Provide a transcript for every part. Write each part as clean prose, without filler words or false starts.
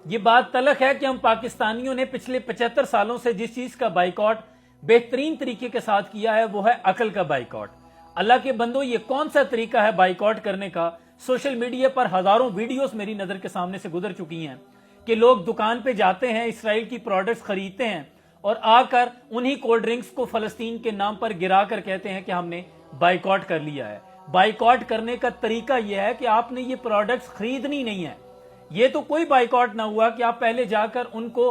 یہ بات تلخ ہے کہ ہم پاکستانیوں نے پچھلے 75 سالوں سے جس چیز کا بائیکاٹ بہترین طریقے کے ساتھ کیا ہے وہ ہے عقل کا بائیکاٹ۔ اللہ کے بندو، یہ کون سا طریقہ ہے بائیکاٹ کرنے کا؟ سوشل میڈیا پر ہزاروں ویڈیوز میری نظر کے سامنے سے گزر چکی ہیں کہ لوگ دکان پہ جاتے ہیں، اسرائیل کی پروڈکٹس خریدتے ہیں اور آ کر انہی کولڈ ڈرنکس کو فلسطین کے نام پر گرا کر کہتے ہیں کہ ہم نے بائیکاٹ کر لیا ہے۔ بائیکاٹ کرنے کا طریقہ یہ ہے کہ آپ نے یہ پروڈکٹس خریدنی نہیں ہے۔ یہ تو کوئی بائیکاٹ نہ ہوا کہ آپ پہلے جا کر ان کو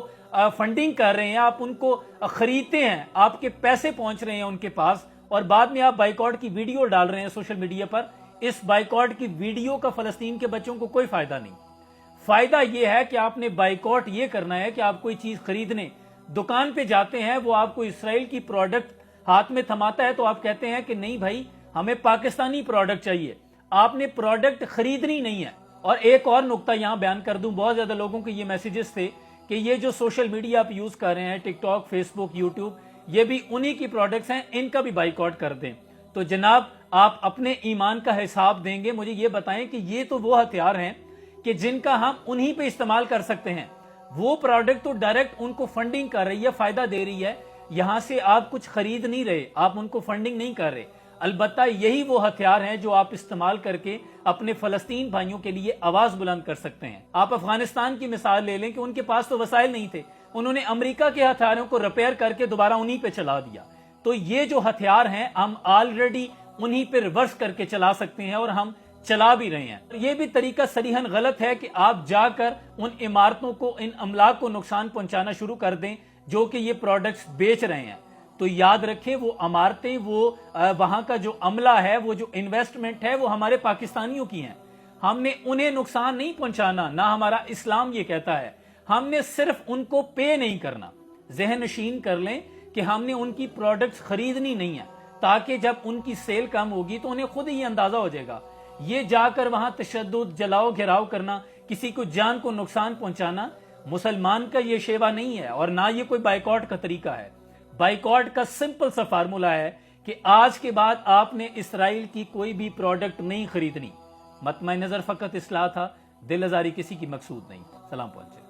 فنڈنگ کر رہے ہیں، آپ ان کو خریدتے ہیں، آپ کے پیسے پہنچ رہے ہیں ان کے پاس، اور بعد میں آپ بائیکاٹ کی ویڈیو ڈال رہے ہیں سوشل میڈیا پر۔ اس بائیکاٹ کی ویڈیو کا فلسطین کے بچوں کو کوئی فائدہ نہیں۔ فائدہ یہ ہے کہ آپ نے بائیکاٹ یہ کرنا ہے کہ آپ کوئی چیز خریدنے دکان پہ جاتے ہیں، وہ آپ کو اسرائیل کی پروڈکٹ ہاتھ میں تھماتا ہے تو آپ کہتے ہیں کہ نہیں بھائی، ہمیں پاکستانی پروڈکٹ چاہیے۔ آپ نے پروڈکٹ خریدنی نہیں ہے۔ اور ایک اور نقطہ یہاں بیان کر دوں، بہت زیادہ لوگوں کے یہ میسیجز تھے کہ یہ جو سوشل میڈیا آپ یوز کر رہے ہیں، ٹک ٹاک، فیس بک، یوٹیوب، یہ بھی انہی کی پروڈکٹس ہیں، ان کا بھی بائیکاٹ کر دیں۔ تو جناب، آپ اپنے ایمان کا حساب دیں گے، مجھے یہ بتائیں کہ یہ تو وہ ہتھیار ہیں کہ جن کا ہم انہی پہ استعمال کر سکتے ہیں۔ وہ پروڈکٹ تو ڈائریکٹ ان کو فنڈنگ کر رہی ہے، فائدہ دے رہی ہے، یہاں سے آپ کچھ خرید نہیں رہے، آپ ان کو فنڈنگ نہیں کر رہے۔ البتہ یہی وہ ہتھیار ہیں جو آپ استعمال کر کے اپنے فلسطین بھائیوں کے لیے آواز بلند کر سکتے ہیں۔ آپ افغانستان کی مثال لے لیں کہ ان کے پاس تو وسائل نہیں تھے، انہوں نے امریکہ کے ہتھیاروں کو ریپیئر کر کے دوبارہ انہی پہ چلا دیا۔ تو یہ جو ہتھیار ہیں ہم آلریڈی انہی پہ ریورس کر کے چلا سکتے ہیں، اور ہم چلا بھی رہے ہیں۔ یہ بھی طریقہ صریحاً غلط ہے کہ آپ جا کر ان عمارتوں کو، ان املاک کو نقصان پہنچانا شروع کر دیں جو کہ یہ پروڈکٹس بیچ رہے ہیں۔ تو یاد رکھیں، وہ عمارتیں، وہ وہاں کا جو عملہ ہے، وہ جو انویسٹمنٹ ہے، وہ ہمارے پاکستانیوں کی ہیں۔ ہم نے انہیں نقصان نہیں پہنچانا، نہ ہمارا اسلام یہ کہتا ہے۔ ہم نے صرف ان کو پے نہیں کرنا۔ ذہن نشین کر لیں کہ ہم نے ان کی پروڈکٹس خریدنی نہیں ہے، تاکہ جب ان کی سیل کم ہوگی تو انہیں خود ہی اندازہ ہو جائے گا۔ یہ جا کر وہاں تشدد، جلاؤ گھراؤ کرنا، کسی کو جان کو نقصان پہنچانا مسلمان کا یہ شیوا نہیں ہے، اور نہ یہ کوئی بائیکاٹ کا طریقہ ہے۔ بائیکاٹ کا سمپل سا فارمولا ہے کہ آج کے بعد آپ نے اسرائیل کی کوئی بھی پروڈکٹ نہیں خریدنی۔ مطمع نظر فقط اصلاح تھا، دل آزاری کسی کی مقصود نہیں۔ سلام پہنچے۔